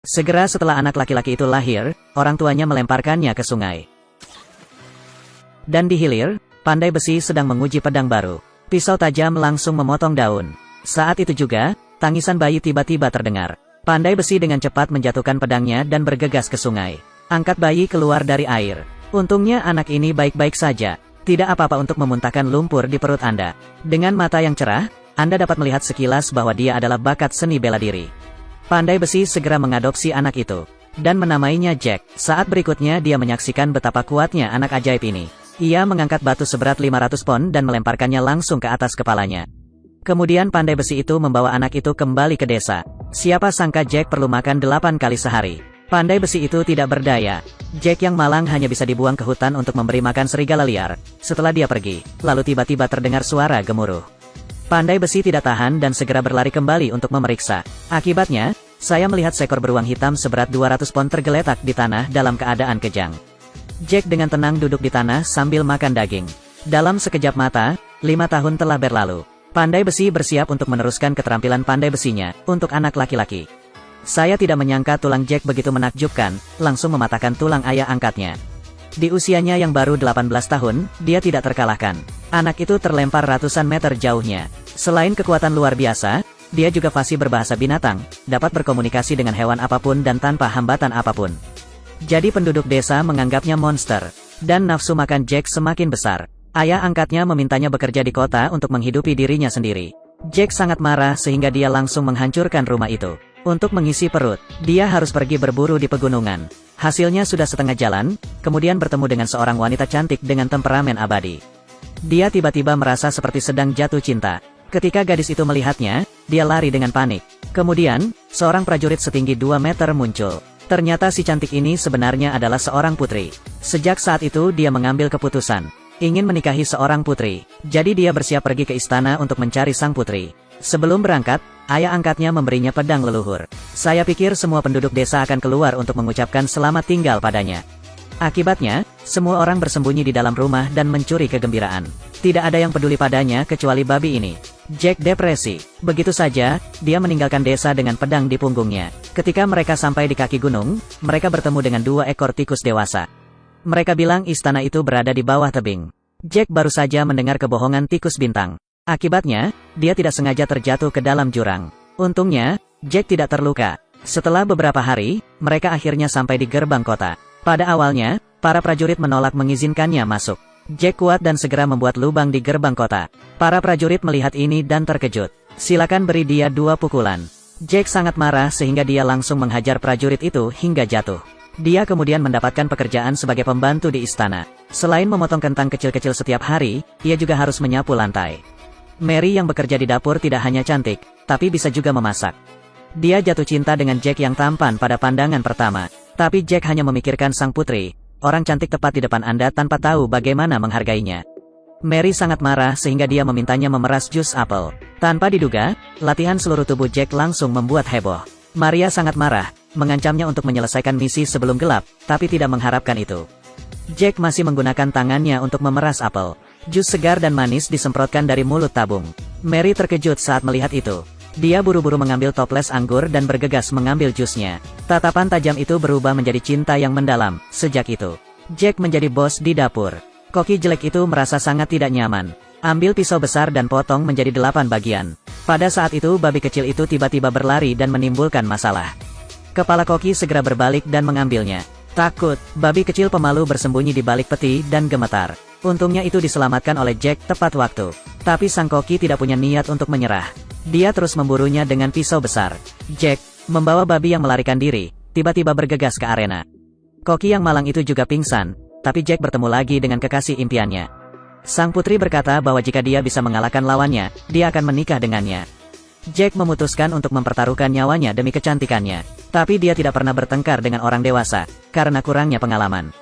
Segera setelah anak laki-laki itu lahir, orang tuanya melemparkannya ke sungai. Dan di hilir, pandai besi sedang menguji pedang baru. Pisau tajam langsung memotong daun. Saat itu juga, tangisan bayi tiba-tiba terdengar. Pandai besi dengan cepat menjatuhkan pedangnya dan bergegas ke sungai. Angkat bayi keluar dari air. Untungnya anak ini baik-baik saja. Tidak apa-apa untuk memuntahkan lumpur di perut Anda. Dengan mata yang cerah, Anda dapat melihat sekilas bahwa dia adalah bakat seni bela diri. Pandai besi segera mengadopsi anak itu dan menamainya Jack. Saat berikutnya dia menyaksikan betapa kuatnya anak ajaib ini. Ia mengangkat batu seberat 500 pon dan melemparkannya langsung ke atas kepalanya. Kemudian pandai besi itu membawa anak itu kembali ke desa. Siapa sangka Jack perlu makan 8 kali sehari. Pandai besi itu tidak berdaya. Jack yang malang hanya bisa dibuang ke hutan untuk memberi makan serigala liar. Setelah dia pergi, lalu tiba-tiba terdengar suara gemuruh. Pandai besi tidak tahan dan segera berlari kembali untuk memeriksa. Akibatnya, saya melihat seekor beruang hitam seberat 200 pon tergeletak di tanah dalam keadaan kejang. Jack dengan tenang duduk di tanah sambil makan daging. Dalam sekejap mata, 5 tahun telah berlalu. Pandai besi bersiap untuk meneruskan keterampilan pandai besinya untuk anak laki-laki. Saya tidak menyangka tulang Jack begitu menakjubkan, langsung mematahkan tulang ayah angkatnya. Di usianya yang baru 18 tahun, dia tidak terkalahkan. Anak itu terlempar ratusan meter jauhnya. Selain kekuatan luar biasa, dia juga fasih berbahasa binatang, dapat berkomunikasi dengan hewan apapun dan tanpa hambatan apapun. Jadi penduduk desa menganggapnya monster, dan nafsu makan Jack semakin besar. Ayah angkatnya memintanya bekerja di kota untuk menghidupi dirinya sendiri. Jack sangat marah sehingga dia langsung menghancurkan rumah itu. Untuk mengisi perut, dia harus pergi berburu di pegunungan. Hasilnya sudah setengah jalan, kemudian bertemu dengan seorang wanita cantik dengan temperamen abadi. Dia tiba-tiba merasa seperti sedang jatuh cinta. Ketika gadis itu melihatnya, dia lari dengan panik. Kemudian, seorang prajurit setinggi 2 meter muncul. Ternyata si cantik ini sebenarnya adalah seorang putri. Sejak saat itu dia mengambil keputusan ingin menikahi seorang putri. Jadi dia bersiap pergi ke istana untuk mencari sang putri. Sebelum berangkat, ayah angkatnya memberinya pedang leluhur. Saya pikir semua penduduk desa akan keluar untuk mengucapkan selamat tinggal padanya. Akibatnya, semua orang bersembunyi di dalam rumah dan mencuri kegembiraan. Tidak ada yang peduli padanya kecuali babi ini. Jack depresi. Begitu saja, dia meninggalkan desa dengan pedang di punggungnya. Ketika mereka sampai di kaki gunung, mereka bertemu dengan 2 ekor tikus dewasa. Mereka bilang istana itu berada di bawah tebing. Jack baru saja mendengar kebohongan tikus bintang. Akibatnya, dia tidak sengaja terjatuh ke dalam jurang. Untungnya, Jack tidak terluka. Setelah beberapa hari, mereka akhirnya sampai di gerbang kota. Pada awalnya, para prajurit menolak mengizinkannya masuk. Jack kuat dan segera membuat lubang di gerbang kota. Para prajurit melihat ini dan terkejut. Silakan beri dia 2 pukulan. Jack sangat marah sehingga dia langsung menghajar prajurit itu hingga jatuh. Dia kemudian mendapatkan pekerjaan sebagai pembantu di istana. Selain memotong kentang kecil-kecil setiap hari, ia juga harus menyapu lantai. Mary yang bekerja di dapur tidak hanya cantik, tapi bisa juga memasak. Dia jatuh cinta dengan Jack yang tampan pada pandangan pertama. Tapi Jack hanya memikirkan sang putri, orang cantik tepat di depan Anda tanpa tahu bagaimana menghargainya. Mary sangat marah sehingga dia memintanya memeras jus apel. Tanpa diduga, latihan seluruh tubuh Jack langsung membuat heboh. Maria sangat marah, mengancamnya untuk menyelesaikan misi sebelum gelap, tapi tidak mengharapkan itu. Jack masih menggunakan tangannya untuk memeras apel. Jus segar dan manis disemprotkan dari mulut tabung. Mary terkejut saat melihat itu. Dia buru-buru mengambil toples anggur dan bergegas mengambil jusnya. Tatapan tajam itu berubah menjadi cinta yang mendalam. Sejak itu, Jack menjadi bos di dapur. Koki jelek itu merasa sangat tidak nyaman. Ambil pisau besar dan potong menjadi 8 bagian. Pada saat itu babi kecil itu tiba-tiba berlari dan menimbulkan masalah. Kepala Koki segera berbalik dan mengambilnya. Takut, babi kecil pemalu bersembunyi di balik peti dan gemetar. Untungnya itu diselamatkan oleh Jack tepat waktu. Tapi sang Koki tidak punya niat untuk menyerah. Dia terus memburunya dengan pisau besar. Jack, membawa babi yang melarikan diri, tiba-tiba bergegas ke arena. Koki yang malang itu juga pingsan, tapi Jack bertemu lagi dengan kekasih impiannya. Sang putri berkata bahwa jika dia bisa mengalahkan lawannya, dia akan menikah dengannya. Jack memutuskan untuk mempertaruhkan nyawanya demi kecantikannya. Tapi dia tidak pernah bertengkar dengan orang dewasa, karena kurangnya pengalaman.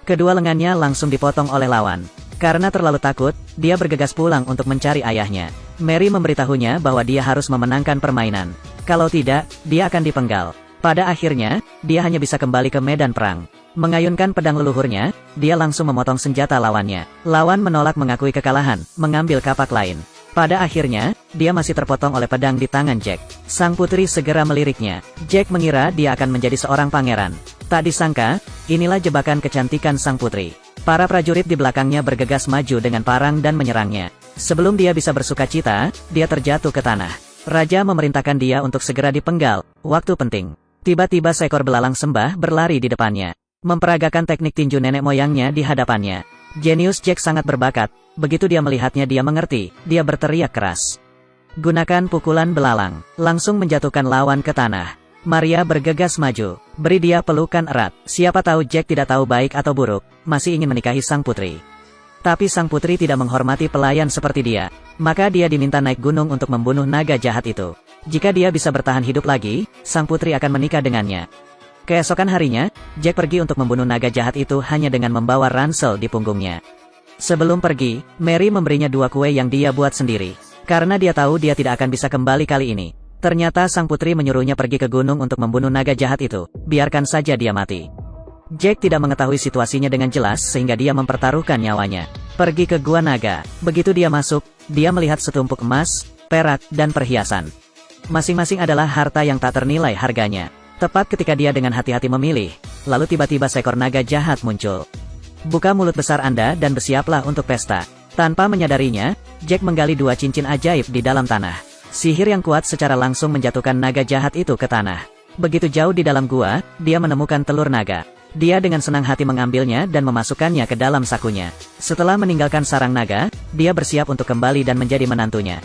Kedua lengannya langsung dipotong oleh lawan. Karena terlalu takut, dia bergegas pulang untuk mencari ayahnya. Mary memberitahunya bahwa dia harus memenangkan permainan. Kalau tidak, dia akan dipenggal. Pada akhirnya, dia hanya bisa kembali ke medan perang. Mengayunkan pedang leluhurnya, dia langsung memotong senjata lawannya. Lawan menolak mengakui kekalahan, mengambil kapak lain. Pada akhirnya, dia masih terpotong oleh pedang di tangan Jack. Sang putri segera meliriknya. Jack mengira dia akan menjadi seorang pangeran. Tak disangka, inilah jebakan kecantikan sang putri. Para prajurit di belakangnya bergegas maju dengan parang dan menyerangnya. Sebelum dia bisa bersukacita, dia terjatuh ke tanah. Raja memerintahkan dia untuk segera dipenggal. Waktu penting. Tiba-tiba seekor belalang sembah berlari di depannya, memperagakan teknik tinju nenek moyangnya di hadapannya. Jenius Jack sangat berbakat. Begitu dia melihatnya, dia mengerti. Dia berteriak keras. Gunakan pukulan belalang, langsung menjatuhkan lawan ke tanah. Maria bergegas maju, beri dia pelukan erat. Siapa tahu Jack tidak tahu baik atau buruk, masih ingin menikahi sang putri. Tapi sang putri tidak menghormati pelayan seperti dia. Maka dia diminta naik gunung untuk membunuh naga jahat itu. Jika dia bisa bertahan hidup lagi, sang putri akan menikah dengannya. Keesokan harinya, Jack pergi untuk membunuh naga jahat itu hanya dengan membawa ransel di punggungnya. Sebelum pergi, Mary memberinya 2 kue yang dia buat sendiri. Karena dia tahu dia tidak akan bisa kembali kali ini. Ternyata sang putri menyuruhnya pergi ke gunung untuk membunuh naga jahat itu. Biarkan saja dia mati. Jack tidak mengetahui situasinya dengan jelas sehingga dia mempertaruhkan nyawanya. Pergi ke gua naga. Begitu dia masuk, dia melihat setumpuk emas, perak, dan perhiasan. Masing-masing adalah harta yang tak ternilai harganya. Tepat ketika dia dengan hati-hati memilih, lalu tiba-tiba seekor naga jahat muncul. Buka mulut besar Anda dan bersiaplah untuk pesta. Tanpa menyadarinya, Jack menggali 2 cincin ajaib di dalam tanah. Sihir yang kuat secara langsung menjatuhkan naga jahat itu ke tanah. Begitu jauh di dalam gua, dia menemukan telur naga. Dia dengan senang hati mengambilnya dan memasukkannya ke dalam sakunya. Setelah meninggalkan sarang naga, dia bersiap untuk kembali dan menjadi menantunya.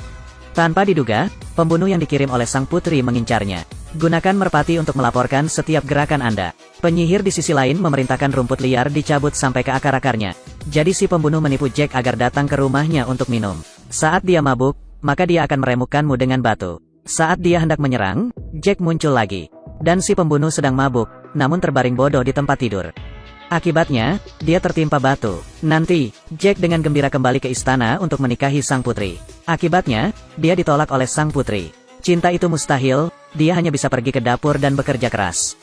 Tanpa diduga, pembunuh yang dikirim oleh sang putri mengincarnya. Gunakan merpati untuk melaporkan setiap gerakan Anda. Penyihir di sisi lain memerintahkan rumput liar dicabut sampai ke akar-akarnya. Jadi si pembunuh menipu Jack agar datang ke rumahnya untuk minum. Saat dia mabuk, maka dia akan meremukkanmu dengan batu. Saat dia hendak menyerang, Jack muncul lagi. Dan si pembunuh sedang mabuk, namun terbaring bodoh di tempat tidur. Akibatnya, dia tertimpa batu. Nanti, Jack dengan gembira kembali ke istana untuk menikahi sang putri. Akibatnya, dia ditolak oleh sang putri. Cinta itu mustahil, dia hanya bisa pergi ke dapur dan bekerja keras.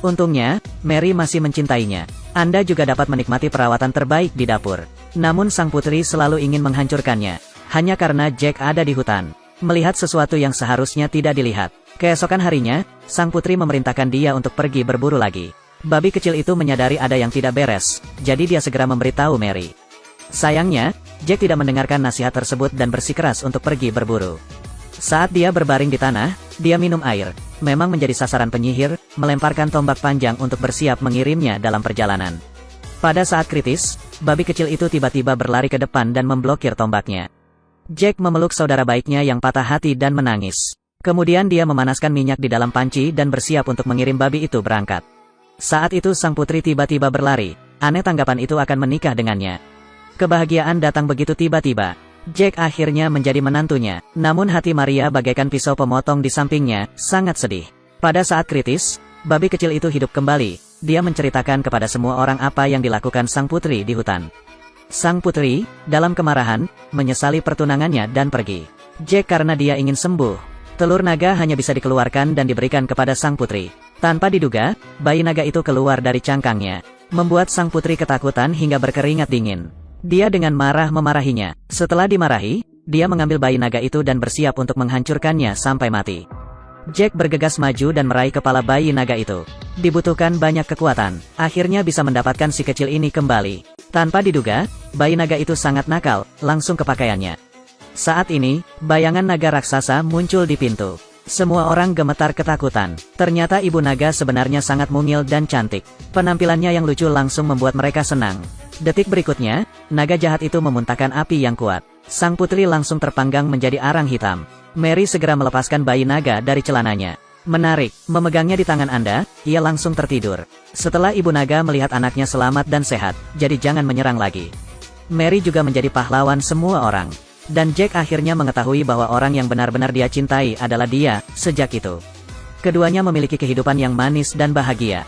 Untungnya, Mary masih mencintainya. Anda juga dapat menikmati perawatan terbaik di dapur. Namun sang putri selalu ingin menghancurkannya. Hanya karena Jack ada di hutan, melihat sesuatu yang seharusnya tidak dilihat. Keesokan harinya, sang putri memerintahkan dia untuk pergi berburu lagi. Babi kecil itu menyadari ada yang tidak beres, jadi dia segera memberitahu Mary. Sayangnya, Jack tidak mendengarkan nasihat tersebut dan bersikeras untuk pergi berburu. Saat dia berbaring di tanah, dia minum air. Memang menjadi sasaran penyihir, melemparkan tombak panjang untuk bersiap mengirimnya dalam perjalanan. Pada saat kritis, babi kecil itu tiba-tiba berlari ke depan dan memblokir tombaknya. Jack memeluk saudara baiknya yang patah hati dan menangis. Kemudian dia memanaskan minyak di dalam panci dan bersiap untuk mengirim babi itu berangkat. Saat itu sang putri tiba-tiba berlari. Aneh tanggapan itu akan menikah dengannya. Kebahagiaan datang begitu tiba-tiba. Jack akhirnya menjadi menantunya. Namun hati Maria bagaikan pisau pemotong di sampingnya, sangat sedih. Pada saat kritis, babi kecil itu hidup kembali. Dia menceritakan kepada semua orang apa yang dilakukan sang putri di hutan. Sang putri, dalam kemarahan, menyesali pertunangannya dan pergi. Jack karena dia ingin sembuh. Telur naga hanya bisa dikeluarkan dan diberikan kepada sang putri. Tanpa diduga, bayi naga itu keluar dari cangkangnya, membuat sang putri ketakutan hingga berkeringat dingin. Dia dengan marah memarahinya. Setelah dimarahi, dia mengambil bayi naga itu dan bersiap untuk menghancurkannya sampai mati. Jack bergegas maju dan meraih kepala bayi naga itu. Dibutuhkan banyak kekuatan, akhirnya bisa mendapatkan si kecil ini kembali. Tanpa diduga, bayi naga itu sangat nakal, langsung ke pakaiannya. Saat ini, bayangan naga raksasa muncul di pintu. Semua orang gemetar ketakutan. Ternyata ibu naga sebenarnya sangat mungil dan cantik. Penampilannya yang lucu langsung membuat mereka senang. Detik berikutnya, naga jahat itu memuntahkan api yang kuat. Sang putri langsung terpanggang menjadi arang hitam. Mary segera melepaskan bayi naga dari celananya. Menarik, memegangnya di tangan Anda, ia langsung tertidur. Setelah ibu naga melihat anaknya selamat dan sehat, jadi jangan menyerang lagi. Mary juga menjadi pahlawan semua orang. Dan Jack akhirnya mengetahui bahwa orang yang benar-benar dia cintai adalah dia, sejak itu. Keduanya memiliki kehidupan yang manis dan bahagia.